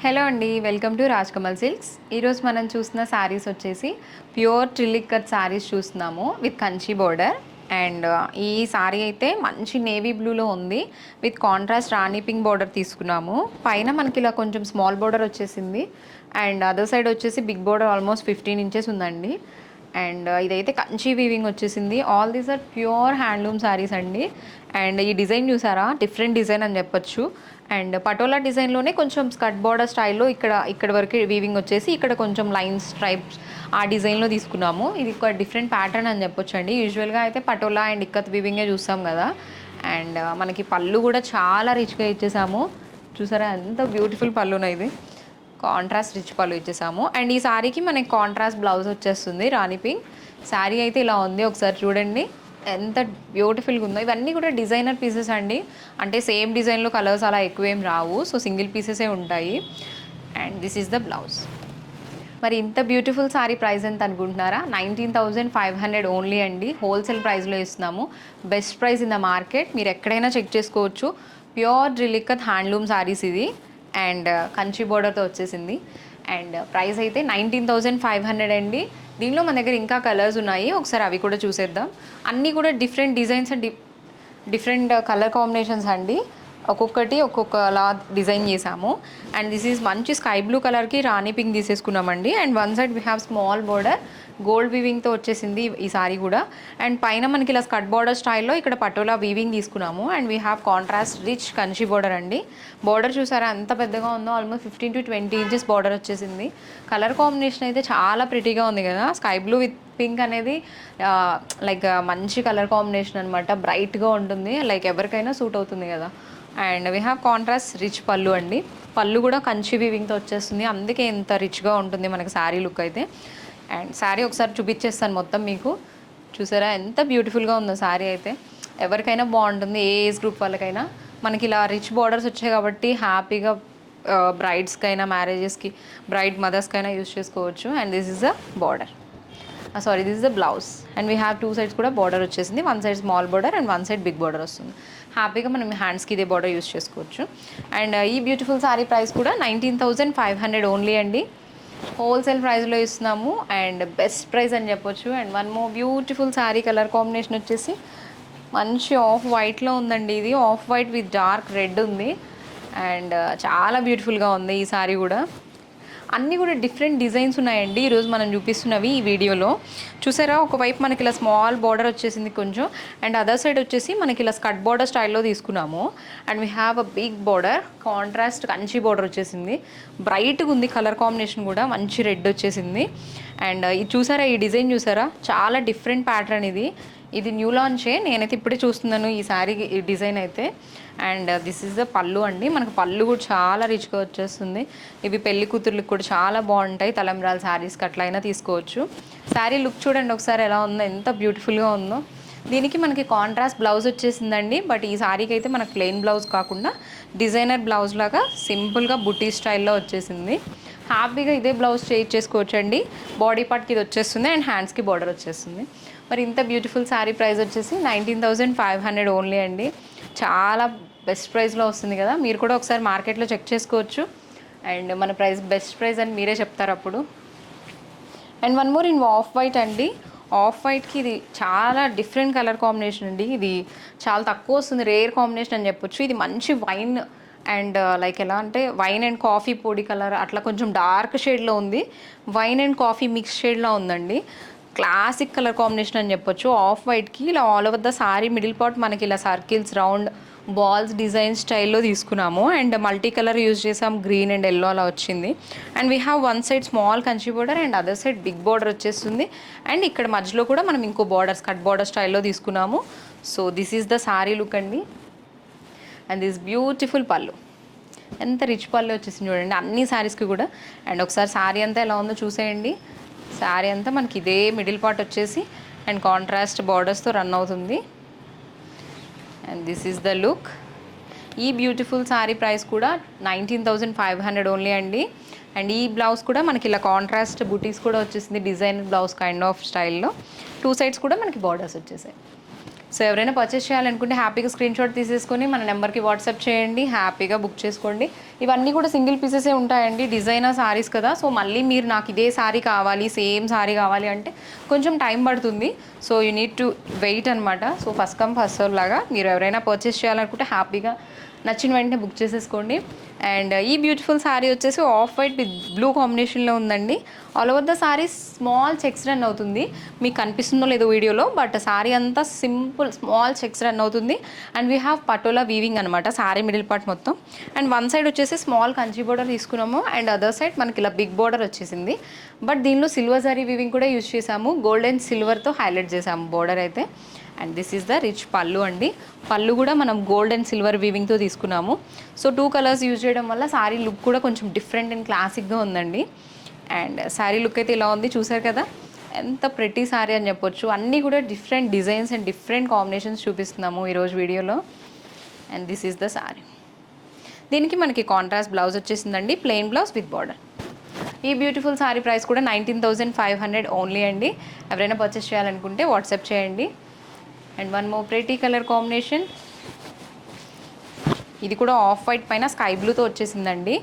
Hello అండి, welcome to Rajkamal silks. ఈరోజు మనం చూస్తున్న శారీస్ వచ్చేసి ప్యూర్ ట్రిల్లిక్ కట్ శారీస్ చూస్తున్నాము విత్ కంచి బోర్డర్. అండ్ ఈ శారీ అయితే మంచి నేవీ బ్లూలో ఉంది with contrast rani pink border తీసుకున్నాము. పైన మనకి ఇలా కొంచెం స్మాల్ బోర్డర్ వచ్చేసింది అండ్ అదర్ సైడ్ వచ్చేసి బిగ్ బోర్డర్ ఆల్మోస్ట్ 15 ఇంచెస్ ఉందండి. అండ్ ఇదైతే కంచి వీవింగ్ వచ్చేసింది. All these are pure handloom saris అండి. అండ్ ఈ డిజైన్ చూసారా, డిఫరెంట్ డిజైన్ అని చెప్పొచ్చు. అండ్ పటోలా డిజైన్లోనే కొంచెం స్కర్ట్ బార్డర్ స్టైల్లో ఇక్కడ వరకు వీవింగ్ వచ్చేసి ఇక్కడ కొంచెం లైన్స్ స్ట్రైప్స్ ఆ డిజైన్లో తీసుకున్నాము. ఇది ఒక డిఫరెంట్ ప్యాటర్న్ అని చెప్పొచ్చు అండి. యూజువల్గా అయితే పటోలా అండ్ ఇక్కత్ వీవింగే చూస్తాం కదా. అండ్ మనకి పళ్ళు కూడా చాలా రిచ్గా ఇచ్చేసాము. చూసారా ఎంత బ్యూటిఫుల్ పళ్ళున, ఇది కాంట్రాస్ట్ రిచ్ పళ్ళు ఇచ్చేసాము. అండ్ ఈ శారీకి మనకి కాంట్రాస్ట్ బ్లౌజ్ వచ్చేస్తుంది రాణి పింక్. శారీ అయితే ఇలా ఉంది, ఒకసారి చూడండి ఎంత బ్యూటిఫుల్గా ఉందో. ఇవన్నీ కూడా డిజైనర్ పీసెస్ అండి, అంటే సేమ్ డిజైన్లో కలర్స్ అలా ఎక్కువేం రావు, సో సింగిల్ పీసెసే ఉంటాయి. And this is the blouse. మరి ఇంత బ్యూటిఫుల్ శారీ ప్రైస్ ఎంత అనుకుంటున్నారా? 19,500 ఓన్లీ అండి. హోల్సేల్ ప్రైస్లో ఇస్తున్నాము. Best price in the market. మీరు ఎక్కడైనా చెక్ చేసుకోవచ్చు. ప్యూర్ డ్రిలిక్కత్ హ్యాండ్లూమ్ శారీస్ ఇది. అండ్ కంచి బోర్డర్తో వచ్చేసింది. అండ్ ప్రైస్ అయితే 19,500 అండి. దీనిలో మన దగ్గర ఇంకా కలర్స్ ఉన్నాయి, ఒకసారి అవి కూడా చూసేద్దాం. అన్నీ కూడా different designs and different colour combinations అండి. ఒక్కొక్కటి ఒక్కొక్కలా డిజైన్ చేసాము. అండ్ దిస్ ఈజ్ మంచి స్కై బ్లూ కలర్కి రాణి పింక్ తీసేసుకున్నామండి. And one side we have small border gold వీవింగ్తో వచ్చేసింది ఈ సారీ కూడా. అండ్ పైన మనకి ఇలా స్కర్ట్ బార్డర్ స్టైల్లో ఇక్కడ పటోలా వీవింగ్ తీసుకున్నాము. And we have contrast rich Kanchi border అండి. బోర్డర్ చూసారా ఎంత పెద్దగా ఉందో, ఆల్మోస్ట్ 15 to 20 ఇంచెస్ బార్డర్ వచ్చేసింది. కలర్ కాంబినేషన్ అయితే చాలా ప్రిటీగా ఉంది కదా. స్కై బ్లూ విత్ పింక్ అనేది లైక్ మంచి కలర్ కాంబినేషన్ అనమాట. బ్రైట్గా ఉంటుంది, లైక్ ఎవరికైనా సూట్ అవుతుంది కదా. And we have contrast rich పళ్ళు అండి. పళ్ళు కూడా కంచి వీవింగ్తో వచ్చేస్తుంది, అందుకే ఇంత రిచ్గా ఉంటుంది మనకి శారీ లుక్ అయితే. అండ్ శారీ ఒకసారి చూపించేస్తాను మొత్తం మీకు. చూసారా ఎంత బ్యూటిఫుల్గా ఉందో శారీ అయితే. ఎవరికైనా బాగుంటుంది, ఏ ఏజ్ గ్రూప్ వాళ్ళకైనా. మనకి ఇలా రిచ్ బార్డర్స్ వచ్చాయి కాబట్టి హ్యాపీగా బ్రైడ్స్కైనా, మ్యారేజెస్కి బ్రైడ్ మదర్స్కైనా యూజ్ చేసుకోవచ్చు. And this is the border, sorry this is the blouse. And we have two sides కూడా బార్డర్ వచ్చేసింది. One side small border and one side big border వస్తుంది. హ్యాపీగా మనం హ్యాండ్స్కి ఇదే బార్డర్ యూస్ చేసుకోవచ్చు. అండ్ ఈ బ్యూటిఫుల్ శారీ ప్రైస్ కూడా 19,500 ఓన్లీ అండి. హోల్సేల్ ప్రైస్లో ఇస్తున్నాము అండ్ బెస్ట్ ప్రైస్ అని చెప్పొచ్చు. And one more beautiful sari colour combination వచ్చేసి మంచి ఆఫ్ వైట్లో ఉందండి. ఇది off white with dark red ఉంది. అండ్ చాలా బ్యూటిఫుల్గా ఉంది ఈ శారీ కూడా. అన్నీ కూడా డిఫరెంట్ డిజైన్స్ ఉన్నాయండి ఈరోజు మనం చూపిస్తున్నవి ఈ వీడియోలో. చూసారా, ఒకవైపు మనకి ఇలా స్మాల్ బార్డర్ వచ్చేసింది కొంచెం. అండ్ అదర్ సైడ్ వచ్చేసి మనకి ఇలా స్కర్ట్ బార్డర్ స్టైల్లో తీసుకున్నాము. And we have a big border, contrast Kanchi border వచ్చేసింది. బ్రైట్గా ఉంది కలర్ కాంబినేషన్ కూడా, మంచి రెడ్ వచ్చేసింది. అండ్ ఇది చూసారా, ఈ డిజైన్ చూసారా, చాలా డిఫరెంట్ ప్యాటర్న్ ఇది. ఇది న్యూ లాంచే, నేనైతే ఇప్పుడే చూస్తున్నాను ఈ శారీ ఈ డిజైన్ అయితే. అండ్ దిస్ ఈజ్ ద పళ్ళు అండి. మనకు పళ్ళు కూడా చాలా రిచ్గా వచ్చేస్తుంది. ఇవి పెళ్లి కూతుర్లకు కూడా చాలా బాగుంటాయి. తలంబ్రాల శారీస్కి అట్లయినా తీసుకోవచ్చు. శారీ లుక్ చూడండి ఒకసారి ఎలా ఉందో, ఎంత బ్యూటిఫుల్గా ఉందో. దీనికి మనకి కాంట్రాస్ట్ బ్లౌజ్ వచ్చేసిందండి. బట్ ఈ శారీకి అయితే మనకు ప్లెయిన్ బ్లౌజ్ కాకుండా డిజైనర్ బ్లౌజ్ లాగా సింపుల్గా బుటీ స్టైల్లో వచ్చేసింది. హ్యాపీగా ఇదే బ్లౌజ్ చేంజ్ చేసుకోవచ్చు అండి. బాడీ పార్ట్కి ఇది వచ్చేస్తుంది అండ్ హ్యాండ్స్కి బార్డర్ వచ్చేస్తుంది. మరి ఇంత బ్యూటిఫుల్ శారీ ప్రైస్ వచ్చేసి 19,500 ఓన్లీ అండి. చాలా బెస్ట్ ప్రైస్లో వస్తుంది కదా. మీరు కూడా ఒకసారి మార్కెట్లో చెక్ చేసుకోవచ్చు. అండ్ మన ప్రైస్ బెస్ట్ ప్రైస్ అని మీరే చెప్తారు అప్పుడు. And one more in off white అండి. ఆఫ్ వైట్కి ఇది చాలా డిఫరెంట్ కలర్ కాంబినేషన్ అండి. ఇది చాలా తక్కువ వస్తుంది, రేర్ కాంబినేషన్ అని చెప్పొచ్చు. ఇది మంచి వైన్ అండ్ లైక్ ఎలా అంటే వైన్ అండ్ కాఫీ పొడి కలర్ అట్లా కొంచెం డార్క్ షేడ్లో ఉంది. వైన్ అండ్ కాఫీ మిక్స్ షేడ్లో ఉందండి. క్లాసిక్ కలర్ కాంబినేషన్ అని చెప్పొచ్చు. ఆఫ్ వైట్కి ఇలా all over the sari middle part మనకి ఇలా సర్కిల్స్, రౌండ్ బాల్స్ డిజైన్ స్టైల్లో తీసుకున్నాము. అండ్ మల్టీ కలర్ యూజ్ చేసాం, గ్రీన్ అండ్ ఎల్లో అలా వచ్చింది. And we have one side small Kanchi border and other side big border వచ్చేస్తుంది. అండ్ ఇక్కడ మధ్యలో కూడా మనం ఇంకో బార్డర్ కట్ బార్డర్ స్టైల్లో తీసుకున్నాము. So this is the sari look అండి. అండ్ దిస్ బ్యూటిఫుల్ పళ్ళు, ఎంత రిచ్ పళ్ళు వచ్చేసింది చూడండి అన్ని శారీస్కి కూడా. అండ్ ఒకసారి శారీ అంతా ఎలా ఉందో చూసేయండి. శారీ అంతా మనకి ఇదే మిడిల్ పార్ట్ వచ్చేసి అండ్ కాంట్రాస్ట్ బార్డర్స్తో రన్ అవుతుంది. And this is the look. ఈ బ్యూటిఫుల్ శారీ ప్రైస్ కూడా 19,500 ఓన్లీ అండి. అండ్ ఈ బ్లౌజ్ కూడా మనకి ఇలా కాంట్రాస్ట్ బుటీస్ కూడా వచ్చేసింది, డిజైన్ బ్లౌజ్ కైండ్ ఆఫ్ స్టైల్లో. టూ సైడ్స్ కూడా మనకి బార్డర్స్ వచ్చేసాయి. సో ఎవరైనా పర్చేస్ చేయాలనుకుంటే హ్యాపీగా స్క్రీన్ షాట్ తీసేసుకొని మన నెంబర్కి వాట్సాప్ చేయండి, హ్యాపీగా బుక్ చేసుకోండి. ఇవన్నీ కూడా సింగిల్ పీసెసే ఉంటాయండి, డిజైనర్ సారీస్ కదా. సో మళ్ళీ మీరు నాకు ఇదే సారీ కావాలి, సేమ్ సారీ కావాలి అంటే కొంచెం టైం పడుతుంది. So you need to wait అనమాట. So first come first serve లాగా మీరు ఎవరైనా పర్చేస్ చేయాలనుకుంటే హ్యాపీగా నచ్చిన వెంటనే బుక్ చేసేసుకోండి. అండ్ ఈ బ్యూటిఫుల్ శారీ వచ్చేసి ఆఫ్ వైట్ విత్ బ్లూ కాంబినేషన్లో ఉందండి. All over the sari small checks run అవుతుంది, మీకు కనిపిస్తుందో లేదో వీడియోలో, బట్ శారీ అంతా సింపుల్ స్మాల్ చెక్స్ రన్ అవుతుంది. And we have patola weaving అనమాట శారీ మిడిల్ పార్ట్ మొత్తం. అండ్ వన్ సైడ్ వచ్చేసి స్మాల్ కంచి బోర్డర్ తీసుకున్నాము, అండ్ అదర్ సైడ్ మనకి ఇలా బిగ్ బోర్డర్ వచ్చేసింది. బట్ దీనిలో సిల్వర్ జరీ వీవింగ్ కూడా యూజ్ చేసాము, గోల్డ్ అండ్ సిల్వర్తో హైలైట్ చేసాము బోర్డర్ అయితే. And this is the rich పళ్ళు అండి. పళ్ళు కూడా మనం గోల్డ్ అండ్ సిల్వర్ వీవింగ్తో తీసుకున్నాము. సో 2 కలర్స్ యూజ్ చేయడం వల్ల శారీ లుక్ కూడా కొంచెం డిఫరెంట్ అండ్ క్లాసిక్గా ఉందండి. అండ్ శారీ లుక్ అయితే ఇలా ఉంది, చూసారు కదా ఎంత ప్రెటీ శారీ అని చెప్పొచ్చు. అన్నీ కూడా different designs and different combinations చూపిస్తున్నాము ఈరోజు వీడియోలో. And this is the sari. దీనికి మనకి కాంట్రాస్ట్ బ్లౌజ్ వచ్చేసిందండి, ప్లెయిన్ బ్లౌజ్ విత్ బార్డర్. ఈ బ్యూటిఫుల్ శారీ ప్రైస్ కూడా 19,500 ఓన్లీ అండి. ఎవరైనా పర్చేస్ చేయాలనుకుంటే వాట్సాప్ చేయండి. And one more pretty colour combination. ఇది కూడా ఆఫ్ వైట్ పైన స్కై బ్లూతో వచ్చేసిందండి.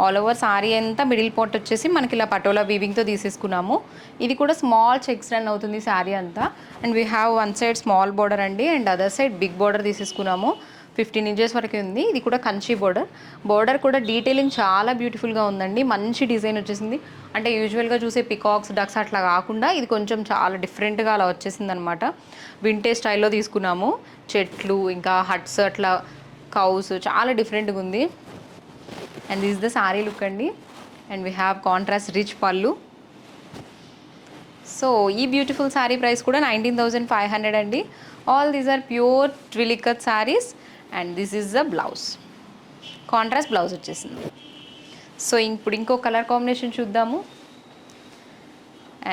ఆల్ ఓవర్ సారీ అంతా మిడిల్ పార్ట్ వచ్చేసి మనకి ఇలా పటోలా వీవింగ్తో తీసేసుకున్నాము. ఇది కూడా స్మాల్ చెక్స్ రన్ అవుతుంది శారీ అంతా. And we have one side small border అండి, and other side big border తీసేసుకున్నాము. 15 ఇంచెస్ వరకు ఉంది. ఇది కూడా కంచి బోర్డర్. బోర్డర్ కూడా డీటెయిలింగ్ చాలా బ్యూటిఫుల్గా ఉందండి, మంచి డిజైన్ వచ్చేసింది. అంటే యూజువల్గా చూసే పికాక్స్ డక్స్ అట్లా కాకుండా ఇది కొంచెం చాలా డిఫరెంట్గా అలా వచ్చేసింది అనమాట. వింటేజ్ స్టైల్లో తీసుకున్నాము, చెట్లు ఇంకా హట్స్ అట్లా కౌస్ చాలా డిఫరెంట్గా ఉంది. And this the sari look అండి. And we have contrast rich పళ్ళు. సో ఈ బ్యూటిఫుల్ శారీ ప్రైస్ కూడా 19,500 అండి. ఆల్ దీస్ ఆర్ ప్యూర్ ట్విలికత్ saris. And this is the blouse, contrast blouse వచ్చేసింది. సో ఇప్పుడు ఇంకో కలర్ కాంబినేషన్ చూద్దాము.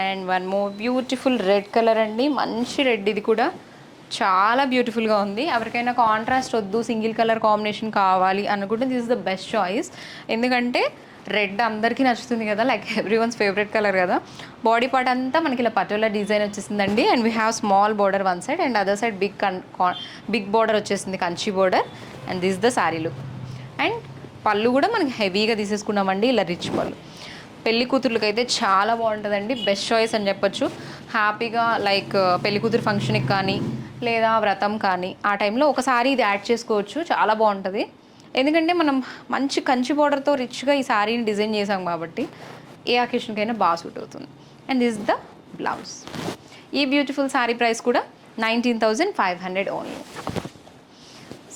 And one more beautiful red colour అండి, మంచి రెడ్. ఇది కూడా చాలా బ్యూటిఫుల్గా ఉంది. ఎవరికైనా కాంట్రాస్ట్ వద్దు, సింగిల్ కలర్ కాంబినేషన్ కావాలి అనుకుంటే this is the best choice. ఎందుకంటే రెడ్ అందరికీ నచ్చుతుంది కదా, like everyone's favourite colour కదా. బాడీ పార్ట్ అంతా మనకి ఇలా పటోలా డిజైన్ వచ్చేసిందండి. And we have small border one side, and other side big border వచ్చేసింది, Kanchi border. And this the sari look. అండ్ పళ్ళు కూడా మనకి హెవీగా తీసేసుకున్నామండి, ఇలా రిచ్ పళ్ళు. పెళ్లి కూతుర్లకి అయితే చాలా బాగుంటుందండి, బెస్ట్ చాయిస్ అని చెప్పొచ్చు. హ్యాపీగా లైక్ పెళ్లి కూతురు ఫంక్షన్కి కానీ లేదా వ్రతం కానీ ఆ టైంలో ఒకసారి ఇది యాడ్ చేసుకోవచ్చు, చాలా బాగుంటుంది. ఎందుకంటే మనం మంచి కంచి బోర్డర్తో రిచ్గా ఈ శారీని డిజైన్ చేసాం కాబట్టి ఏ అకేషన్కైనా బాగా సూట్ అవుతుంది. And this the blouse. ఈ బ్యూటిఫుల్ శారీ ప్రైస్ కూడా 19,500 only.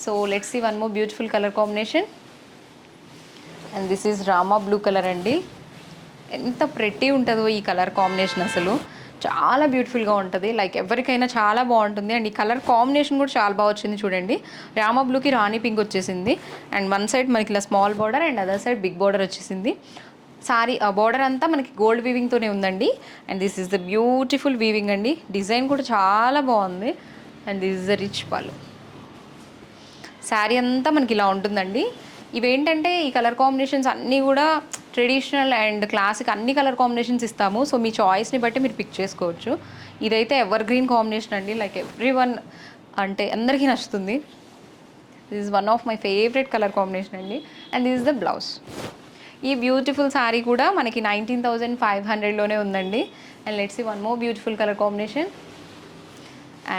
So let's see one more beautiful colour combination. And this is Rama blue colour అండి. ఎంత ప్రెట్టి ఉంటుందో ఈ కలర్ కాంబినేషన్, అసలు చాలా బ్యూటిఫుల్గా ఉంటుంది. లైక్ ఎవరికైనా చాలా బాగుంటుంది. అండ్ ఈ కలర్ కాంబినేషన్ కూడా చాలా బాగా వచ్చింది చూడండి. రామా బ్లూకి రాణి పింక్ వచ్చేసింది. అండ్ వన్ సైడ్ మనకి ఇలా small border, and other side big border వచ్చేసింది. సారీ బార్డర్ అంతా మనకి గోల్డ్ వీవింగ్తోనే ఉందండి. And this is the beautiful weaving అండి, డిజైన్ కూడా చాలా బాగుంది. And this is the rich pallu. Sari అంతా మనకి ఇలా ఉంటుందండి. ఇవేంటంటే ఈ కలర్ కాంబినేషన్స్ అన్నీ కూడా ట్రెడిషనల్ అండ్ క్లాసిక్ అన్ని కలర్ కాంబినేషన్స్ ఇస్తాము. సో మీ చాయిస్ని బట్టి మీరు పిక్ చేసుకోవచ్చు. ఇదైతే ఎవర్ గ్రీన్ కాంబినేషన్ అండి, లైక్ ఎవ్రీ వన్ అంటే అందరికీ నచ్చుతుంది. This is one of my favourite colour combination అండి. And this is the blouse. ఈ బ్యూటిఫుల్ శారీ కూడా మనకి 19,500లోనే ఉందండి. And let's see one more beautiful colour combination.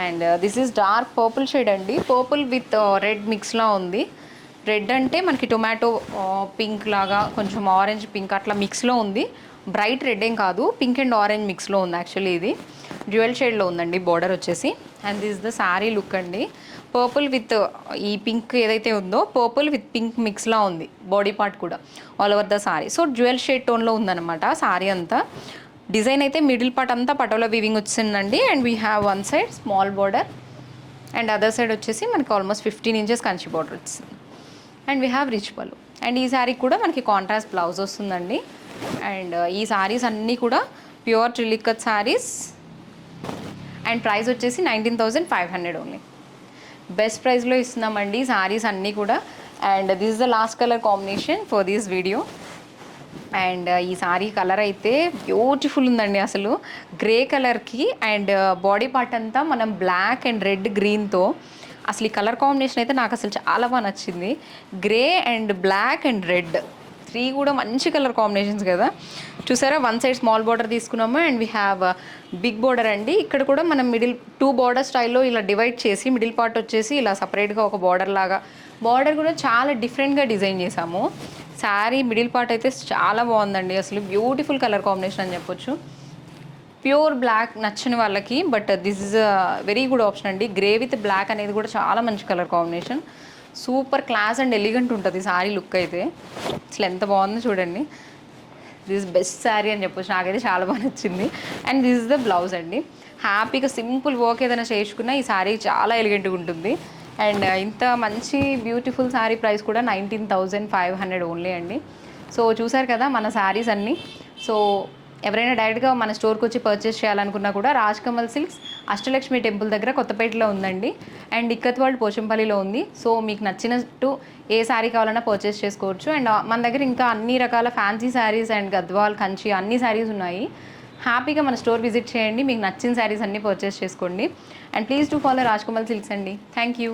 And this is dark purple shade అండి, పర్పుల్ విత్ రెడ్ మిక్స్లా ఉంది. Red అంటే మనకి టొమాటో పింక్ లాగా కొంచెం ఆరెంజ్ పింక్ అట్లా మిక్స్లో ఉంది. బ్రైట్ రెడ్ ఏం కాదు, పింక్ అండ్ ఆరెంజ్ మిక్స్లో ఉంది. యాక్చువల్లీ ఇది డ్యూయల్ షేడ్లో ఉందండి బోర్డర్ వచ్చేసి. And this the sari look అండి. పర్పుల్ విత్ ఈ పింక్ ఏదైతే ఉందో పర్పుల్ విత్ పింక్ మిక్స్లా ఉంది బాడీ పార్ట్ కూడా all over the sari. So dual shade టోన్లో ఉందన్నమాట శారీ అంతా. డిజైన్ అయితే మిడిల్ పార్ట్ అంతా పటోలా వీవింగ్ వచ్చిందండి. And we have one side small border, and other side వచ్చేసి మనకి ఆల్మోస్ట్ 15 ఇంచెస్ కంచి బోర్డర్ వచ్చింది. అండ్ వీ హ్యావ్ రిచ్ పళ్ళు. అండ్ ఈ శారీకి కూడా మనకి కాంట్రాస్ట్ బ్లౌజ్ వస్తుందండి. అండ్ ఈ శారీస్ అన్నీ కూడా ప్యూర్ ట్రిలికత్ శారీస్. అండ్ ప్రైస్ వచ్చేసి 19,500 ఓన్లీ. బెస్ట్ ప్రైస్లో ఇస్తున్నామండి శారీస్ అన్నీ కూడా. And this is the last colour combination for this video. And ఈ సారీ కలర్ అయితే బ్యూటిఫుల్ ఉందండి అసలు. గ్రే కలర్కి అండ్ బాడీ పార్ట్ అంతా మనం బ్లాక్ అండ్ రెడ్ గ్రీన్తో అసలు ఈ కలర్ కాంబినేషన్ అయితే నాకు అసలు చాలా బాగా నచ్చింది. Grey and black and red three కూడా మంచి కలర్ కాంబినేషన్స్ కదా. చూసారా, వన్ సైడ్ స్మాల్ బార్డర్ తీసుకున్నాము and we have big border అండి. ఇక్కడ కూడా మనం మిడిల్ 2 బార్డర్ స్టైల్లో ఇలా డివైడ్ చేసి మిడిల్ పార్ట్ వచ్చేసి ఇలా సపరేట్గా ఒక బార్డర్ లాగా, బార్డర్ కూడా చాలా డిఫరెంట్గా డిజైన్ చేసాము. శారీ మిడిల్ పార్ట్ అయితే చాలా బాగుందండి, అసలు బ్యూటిఫుల్ కలర్ కాంబినేషన్ అని చెప్పొచ్చు. ప్యూర్ బ్లాక్ నచ్చని వాళ్ళకి but this is very good option అండి. గ్రే విత్ బ్లాక్ అనేది కూడా చాలా మంచి colour combination. Super class and elegant ఉంటుంది శారీ లుక్ అయితే. అసలు ఎంత బాగుందో చూడండి. దిస్ బెస్ట్ శారీ అని చెప్పొచ్చు, నాకైతే చాలా బాగా నచ్చింది. And this is the blouse అండి. హ్యాపీగా సింపుల్ వర్క్ ఏదైనా చేసుకున్నా ఈ శారీ చాలా ఎలిగెంట్గా ఉంటుంది. అండ్ ఇంత మంచి బ్యూటిఫుల్ శారీ ప్రైస్ కూడా 19,500 ఓన్లీ అండి. సో చూసారు కదా మన శారీస్ అన్నీ. సో ఎవరైనా డైరెక్ట్గా మన స్టోర్కి వచ్చి పర్చేస్ చేయాలనుకున్నా కూడా రాజ్ కమల్ సిల్క్స్ అష్టలక్ష్మి టెంపుల్ దగ్గర కొత్తపేటలో ఉందండి. అండ్ ఇక్కత్ వరల్డ్ పోచంపల్లిలో ఉంది. సో మీకు నచ్చినట్టు ఏ శారీ కావాలన్నా పర్చేస్ చేసుకోవచ్చు. అండ్ మన దగ్గర ఇంకా అన్ని రకాల ఫ్యాన్సీ శారీస్ అండ్ గద్వాల్, కంచి అన్ని శారీస్ ఉన్నాయి. హ్యాపీగా మన స్టోర్ విజిట్ చేయండి, మీకు నచ్చిన శారీస్ అన్నీ పర్చేస్ చేసుకోండి. And please to follow Raj Kamal Silks అండి. Thank you.